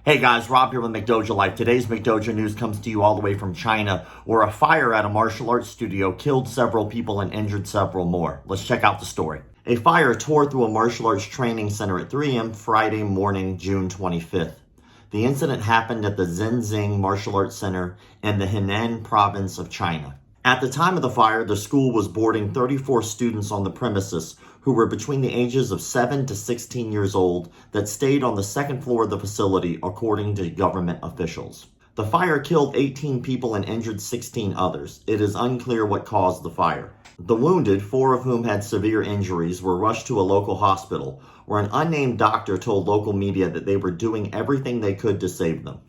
Hey guys, Rob here with McDojo Life. Today's McDojo News comes to you all the way from China, where a fire at a martial arts studio killed several people and injured several more. Let's check out the story. A fire tore through a martial arts training center at 3 a.m. Friday morning, June 25th. The incident happened at the Zhenzing Martial Arts Center in the Henan province of China. At the time of the fire, the school was boarding 34 students on the premises who were between the ages of 7 to 16 years old that stayed on the second floor of the facility, according to government officials. The fire killed 18 people and injured 16 others. It is unclear what caused the fire. The wounded, 4 of whom had severe injuries, were rushed to a local hospital, where an unnamed doctor told local media that they were doing everything they could to save them.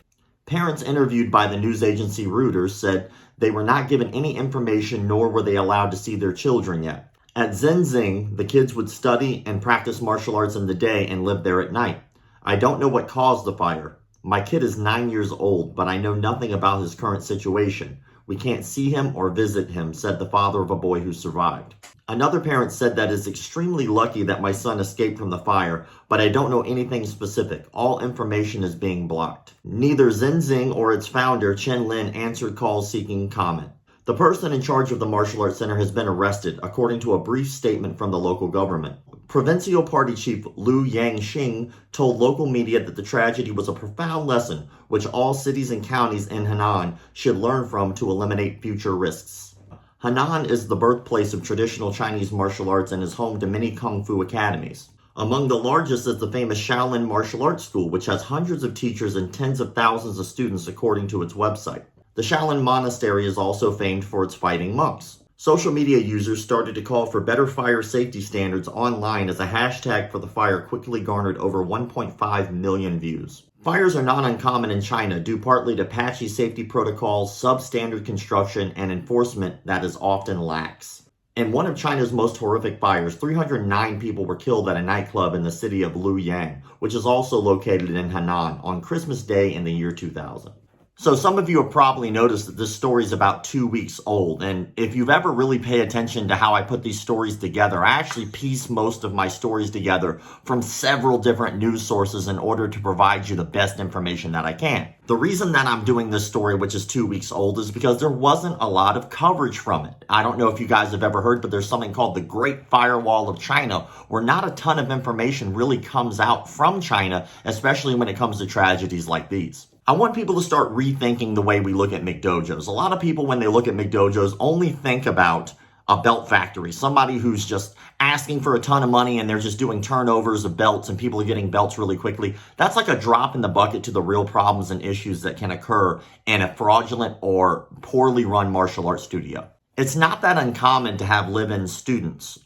Parents interviewed by the news agency Reuters said they were not given any information, nor were they allowed to see their children yet. At Zhenzing, the kids would study and practice martial arts in the day and live there at night. I don't know what caused the fire. My kid is 9 years old, but I know nothing about his current situation. We can't see him or visit him, said the father of a boy who survived. Another parent said that it's extremely lucky that my son escaped from the fire, but I don't know anything specific. All information is being blocked. Neither Zhenzing or its founder, Chen Lin, answered calls seeking comment. The person in charge of the martial arts center has been arrested, according to a brief statement from the local government. Provincial Party Chief Liu Yangxing told local media that the tragedy was a profound lesson which all cities and counties in Henan should learn from to eliminate future risks. Henan is the birthplace of traditional Chinese martial arts and is home to many kung fu academies. Among the largest is the famous Shaolin Martial Arts School, which has hundreds of teachers and tens of thousands of students, according to its website. The Shaolin Monastery is also famed for its fighting monks. Social media users started to call for better fire safety standards online as a hashtag for the fire quickly garnered over 1.5 million views. Fires are not uncommon in China due partly to patchy safety protocols, substandard construction, and enforcement that is often lax. In one of China's most horrific fires, 309 people were killed at a nightclub in the city of Luoyang, which is also located in Henan, on Christmas Day in the year 2000. So some of you have probably noticed that this story is about 2 weeks old, and if you've ever really paid attention to how I put these stories together, I actually piece most of my stories together from several different news sources in order to provide you the best information that I can. The reason that I'm doing this story, which is 2 weeks old, is because there wasn't a lot of coverage from it. I don't know if you guys have ever heard, but there's something called the Great Firewall of China, where not a ton of information really comes out from China, especially when it comes to tragedies like these. I want people to start rethinking the way we look at McDojos. A lot of people, when they look at McDojos, only think about a belt factory, somebody who's just asking for a ton of money and they're just doing turnovers of belts and people are getting belts really quickly. That's like a drop in the bucket to the real problems and issues that can occur in a fraudulent or poorly run martial arts studio. It's not that uncommon to have live-in students.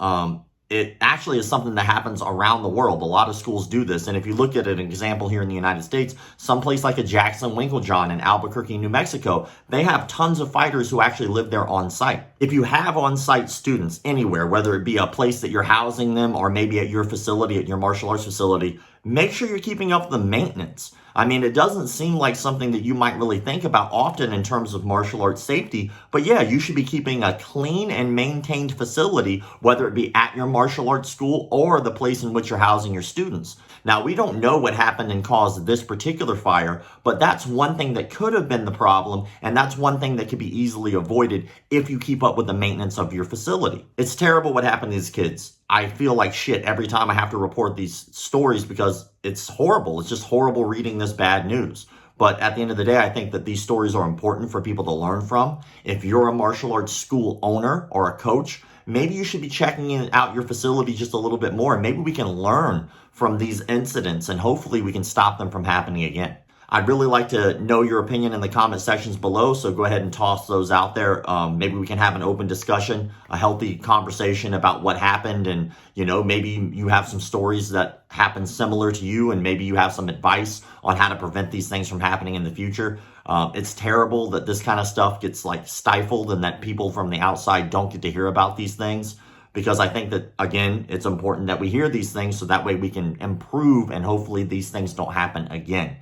It actually is something that happens around the world. A lot of schools do this. And if you look at an example here in the United States, someplace like a Jackson Winklejohn in Albuquerque, New Mexico, they have tons of fighters who actually live there on site. If you have on-site students anywhere, whether it be a place that you're housing them or maybe at your facility, at your martial arts facility, make sure you're keeping up the maintenance. I mean, it doesn't seem like something that you might really think about often in terms of martial arts safety, but yeah, you should be keeping a clean and maintained facility, whether it be at your martial arts school or the place in which you're housing your students. Now, we don't know what happened and caused this particular fire, but that's one thing that could have been the problem, and that's one thing that could be easily avoided if you keep up with the maintenance of your facility. It's terrible what happened to these kids. I feel like shit every time I have to report these stories because it's horrible. It's just horrible reading this bad news. But at the end of the day, I think that these stories are important for people to learn from. If you're a martial arts school owner or a coach, maybe you should be checking out your facility just a little bit more. And maybe we can learn from these incidents and hopefully we can stop them from happening again. I'd really like to know your opinion in the comment sections below, so go ahead and toss those out there. Maybe we can have an open discussion, a healthy conversation about what happened, and maybe you have some stories that happen similar to you, and maybe you have some advice on how to prevent these things from happening in the future. It's terrible that this kind of stuff gets stifled and that people from the outside don't get to hear about these things. Because I think that, again, it's important that we hear these things so that way we can improve and hopefully these things don't happen again.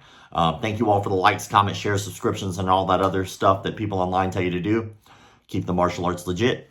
Thank you all for the likes, comments, shares, subscriptions, and all that other stuff that people online tell you to do. Keep the martial arts legit.